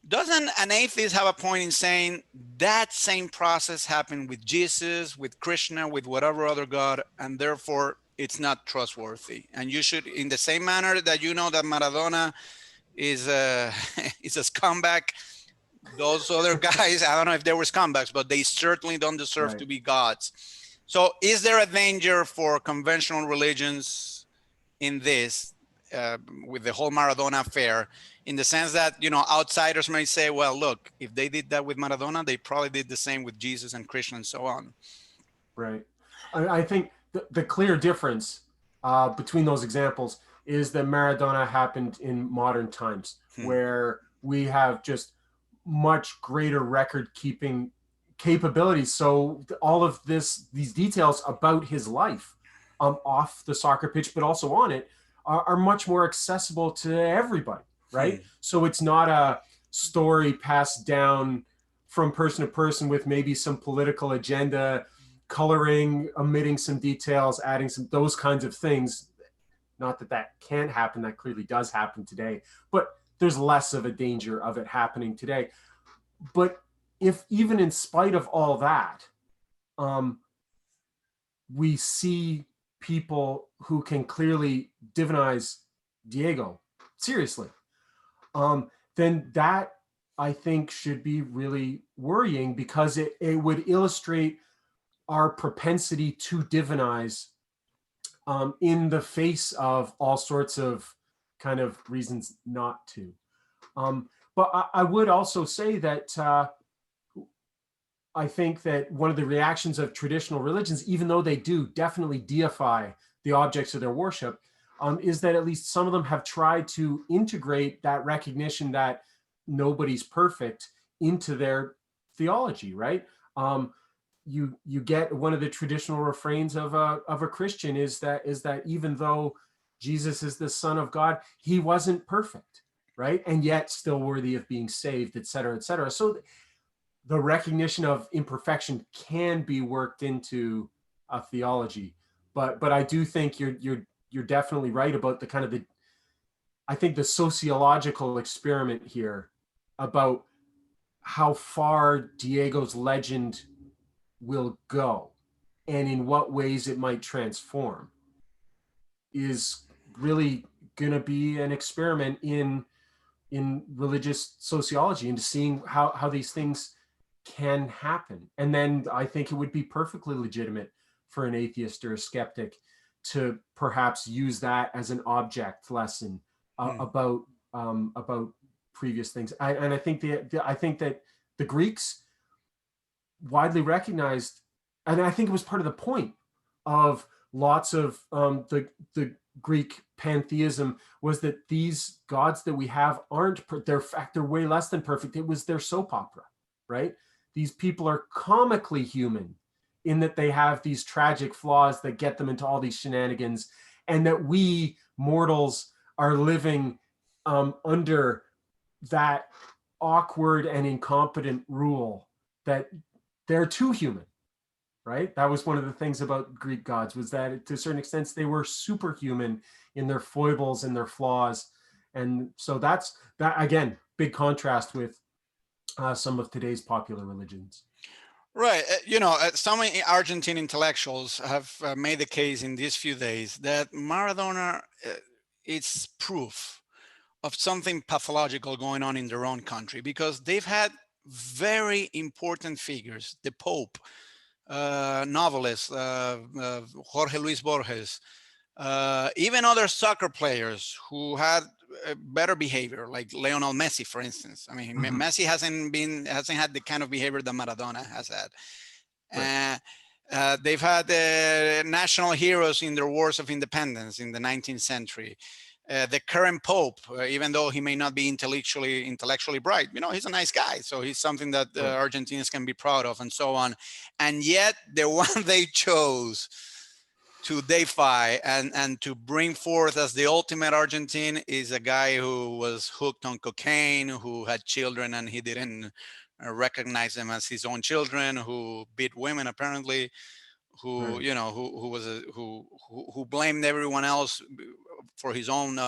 doesn't an atheist have a point in saying that same process happened with Jesus, with Krishna, with whatever other God, and therefore it's not trustworthy? And you should, in the same manner that you know that Maradona is a is a scumbag, those other guys, I don't know if they were scumbags, but they certainly don't deserve Right. to be gods. So is there a danger for conventional religions in this, with the whole Maradona affair, in the sense that, outsiders may say, well, look, if they did that with Maradona, they probably did the same with Jesus and Krishna and so on. Right. I think the clear difference between those examples is that Maradona happened in modern times, Hmm. where we have just much greater record keeping capabilities. So all of these details about his life, off the soccer pitch, but also on it, are much more accessible to everybody, right? Hmm. So it's not a story passed down from person to person with maybe some political agenda, coloring, omitting some details, adding some those kinds of things. Not that that can't happen, that clearly does happen today, but there's less of a danger of it happening today. But if even in spite of all that, um, we see people who can clearly divinize Diego seriously, then that I think should be really worrying, because it would illustrate our propensity to divinize, in the face of all sorts of kind of reasons not to. But I would also say that I think that one of the reactions of traditional religions, even though they do definitely deify the objects of their worship, is that at least some of them have tried to integrate that recognition that nobody's perfect into their theology, right? You get one of the traditional refrains of a Christian is that even though Jesus is the Son of God, he wasn't perfect, right? And yet still worthy of being saved, et cetera, et cetera. So the recognition of imperfection can be worked into a theology, but I do think you're definitely right about the kind of the I think the sociological experiment here about how far Diego's legend will go and in what ways it might transform is really going to be an experiment in religious sociology, into seeing how these things can happen. And then I think it would be perfectly legitimate for an atheist or a skeptic to perhaps use that as an object lesson Hmm. about previous things. And I think I think that the Greeks widely recognized, and I think it was part of the point of lots of the Greek pantheism, was that these gods that we have aren't, they're fact, they're way less than perfect. It was their soap opera, right? These people are comically human in that they have these tragic flaws that get them into all these shenanigans, and that we mortals are living under that awkward and incompetent rule that they're too human, right? That was one of the things about Greek gods, was that to a certain extent they were superhuman in their foibles and their flaws. And so that's that, again, big contrast with some of today's popular religions. Right. Some Argentine intellectuals have made the case in these few days that Maradona, it's proof of something pathological going on in their own country, because they've had very important figures, the Pope, novelists, Jorge Luis Borges, even other soccer players who had better behavior, like Lionel Messi, for instance. I mean, Mhm. Messi hasn't had the kind of behavior that Maradona has had. Right. They've had national heroes in their wars of independence in the 19th century. The current pope, even though he may not be intellectually bright, he's a nice guy. So he's something that Right. Argentinians can be proud of, and so on. And yet, the one they chose to deify and to bring forth as the ultimate Argentine is a guy who was hooked on cocaine, who had children and he didn't recognize them as his own children, who beat women apparently, who Right. who blamed everyone else for his own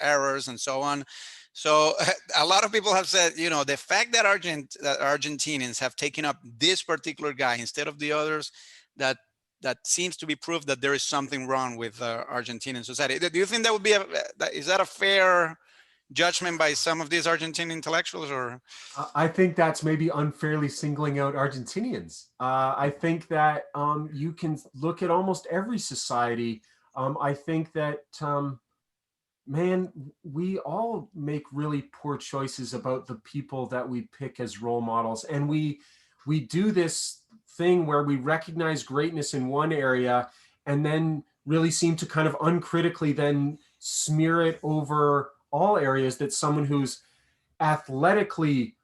errors and so on. So a lot of people have said, the fact that Argentinians have taken up this particular guy instead of the others, that seems to be proof that there is something wrong with Argentinian society. Do you think that would be is that a fair judgment by some of these Argentine intellectuals, or? I think that's maybe unfairly singling out Argentinians. I think that you can look at almost every society. I think that, man, we all make really poor choices about the people that we pick as role models. And we do this thing where we recognize greatness in one area and then really seem to kind of uncritically then smear it over all areas, that someone who's athletically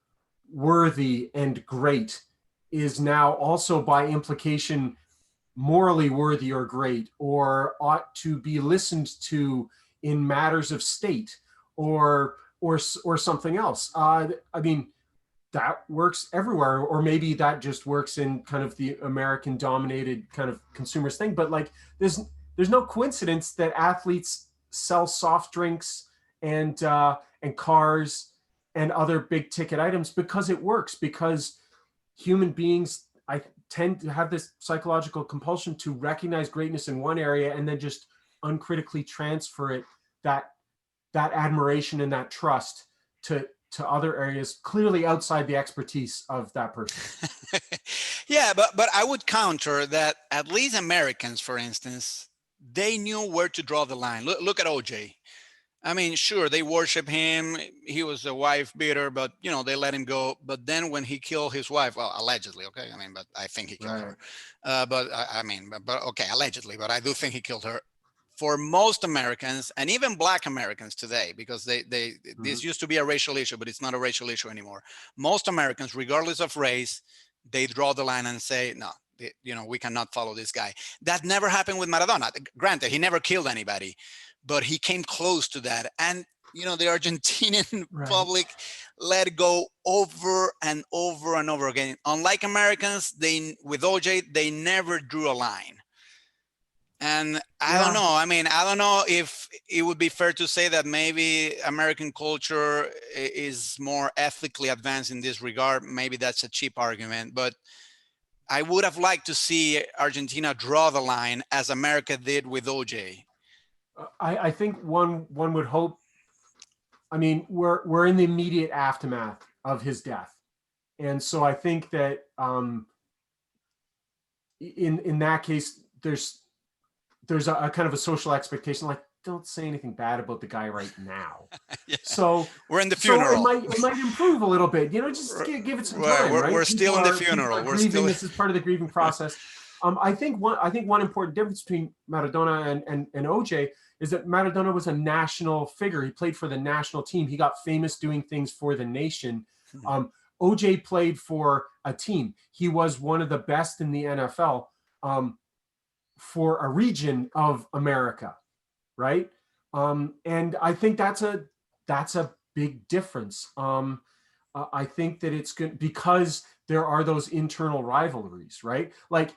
worthy and great is now also by implication morally worthy or great, or ought to be listened to in matters of state, or something else. I mean, that works everywhere, or maybe that just works in kind of the American dominated kind of consumers thing. But like, there's no coincidence that athletes sell soft drinks and cars and other big ticket items, because it works, because human beings, I tend to have this psychological compulsion to recognize greatness in one area and then just uncritically transfer it, that admiration and that trust, to other areas clearly outside the expertise of that person. Yeah, but I would counter that at least Americans, for instance, they knew where to draw the line. Look at OJ. I mean, sure, they worship him. He was a wife beater, but they let him go. But then when he killed his wife, well, allegedly, okay. I mean, but I think he killed Right. her. But I mean, but okay, allegedly, but I do think he killed her. For most Americans, and even Black Americans today, because this used to be a racial issue, but it's not a racial issue anymore. Most Americans, regardless of race, they draw the line and say, no, we cannot follow this guy. That never happened with Maradona. Granted, he never killed anybody, but he came close to that. And the Argentinian Right. public let go over and over and over again. Unlike Americans, with OJ, they never drew a line. And I don't know. I mean, I don't know if it would be fair to say that maybe American culture is more ethically advanced in this regard. Maybe that's a cheap argument, but I would have liked to see Argentina draw the line as America did with OJ. I think one would hope. I mean, we're in the immediate aftermath of his death, and so I think that in that case, there's a kind of a social expectation, like, don't say anything bad about the guy right now. Yeah. So we're in the funeral. So it might improve a little bit. Just give it some time. We're still in the funeral. We're grieving. still. This is part of the grieving process. I think one important difference between Maradona and OJ is that Maradona was a national figure. He played for the national team. He got famous doing things for the nation. OJ played for a team. He was one of the best in the NFL for a region of America, right? And I think that's a big difference. I think that it's good because there are those internal rivalries, right? Like,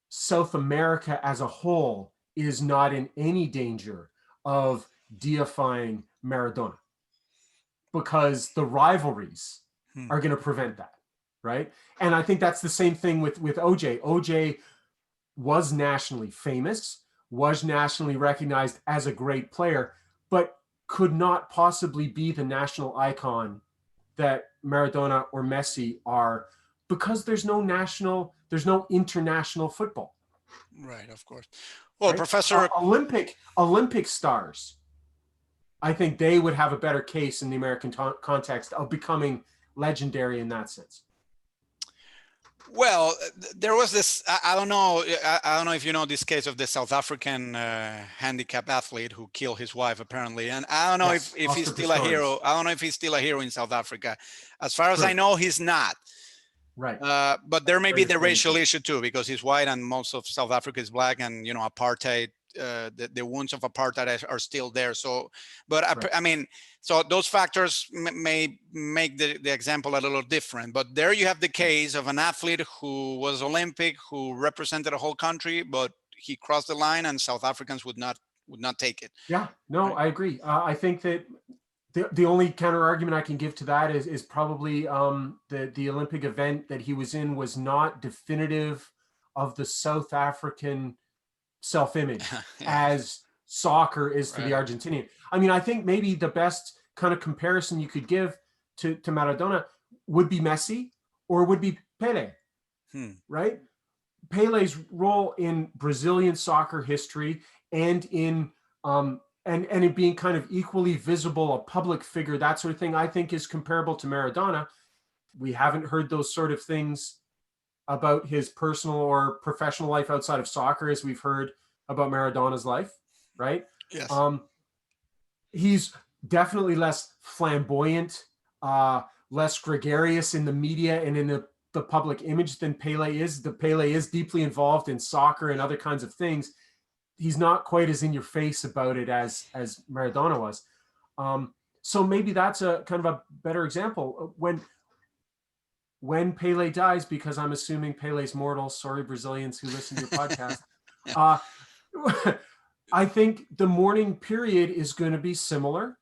South America as a whole is not in any danger of deifying Maradona, because the rivalries are going to prevent that, right? And I think that's the same thing with OJ. OJ was nationally famous. was nationally recognized as a great player, but could not possibly be the national icon that Maradona or Messi are, because there's no international football. Right, of course. Well, Right? Professor, Olympic stars, I think they would have a better case in the American context of becoming legendary in that sense. well, there was this. I don't know. I don't know if you know this case of the South African handicap athlete who killed his wife, apparently. And I don't know Yes, if he's Oscar still a Pistorius. hero. I don't know if he's still a hero in South Africa. As far as I True. know, he's not. Right. But there may be the Very racial true. issue too, because he's white and most of South Africa is black, and apartheid. The wounds of apartheid are still there. So, but Right. I mean, so those factors may make the example a little different. But there you have the case of an athlete who was Olympic, who represented a whole country, but he crossed the line, and South Africans would not take it. Yeah, no, Right? I agree. I think that the only counter argument I can give to that is probably the Olympic event that he was in was not definitive of the South African self-image Yeah. as soccer is to the Right. Argentinian. I mean, I think maybe the best kind of comparison you could give to Maradona would be Messi or would be Pele, right? Pele's role in Brazilian soccer history and in and it being kind of equally visible, a public figure, that sort of thing, I think is comparable to Maradona. We haven't heard those sort of things about his personal or professional life outside of soccer as we've heard about Maradona's life, right? Yes. He's definitely less flamboyant, less gregarious in the media and in the public image than Pele is. The Pele is deeply involved in soccer and other kinds of things. He's not quite as in your face about it as Maradona was. So maybe that's a kind of a better example. When Pele dies, because I'm assuming Pele's mortal, sorry, Brazilians who listen to your podcast, I think the mourning period is going to be similar.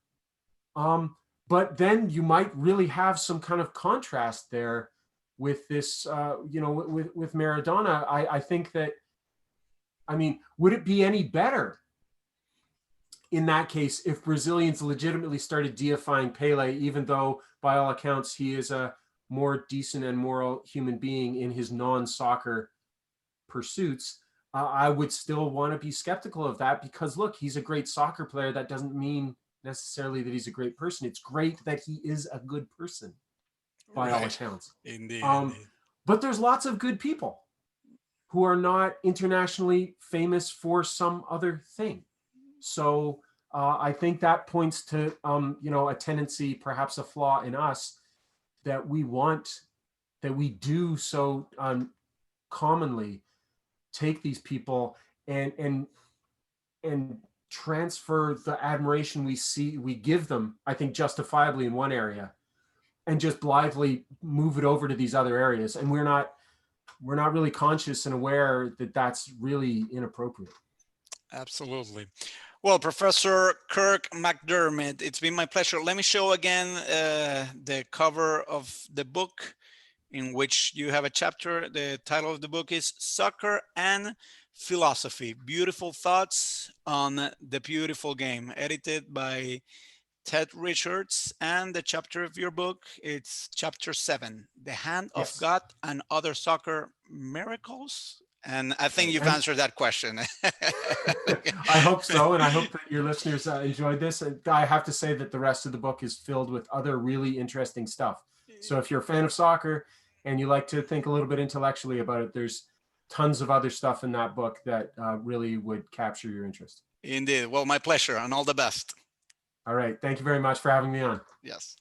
But then you might really have some kind of contrast there with this, with Maradona. I think that, I mean, would it be any better in that case if Brazilians legitimately started deifying Pele, even though by all accounts he is a more decent and moral human being in his non-soccer pursuits? I would still want to be skeptical of that, because look, he's a great soccer player. That doesn't mean necessarily that he's a great person. It's great that he is a good person by all accounts. Indeed. But there's lots of good people who are not internationally famous for some other thing. So I think that points to a tendency, perhaps a flaw in us, that we do so commonly take these people and transfer the admiration we give them, I think justifiably in one area, and just blithely move it over to these other areas. And we're not really conscious and aware that that's really inappropriate. Absolutely. Well, Professor Kirk McDermid, it's been my pleasure. Let me show again the cover of the book, in which you have a chapter. The title of the book is Soccer and Philosophy, Beautiful Thoughts on the Beautiful Game, edited by Ted Richards. And the chapter of your book, it's chapter 7, The Hand of Yes. God and Other Soccer Miracles. And I think you've And answered that question. I hope so. And I hope that your listeners enjoyed this. And I have to say that the rest of the book is filled with other really interesting stuff. So if you're a fan of soccer and you like to think a little bit intellectually about it, there's tons of other stuff in that book that really would capture your interest. Indeed. Well, my pleasure, and all the best. All right. Thank you very much for having me on. Yes.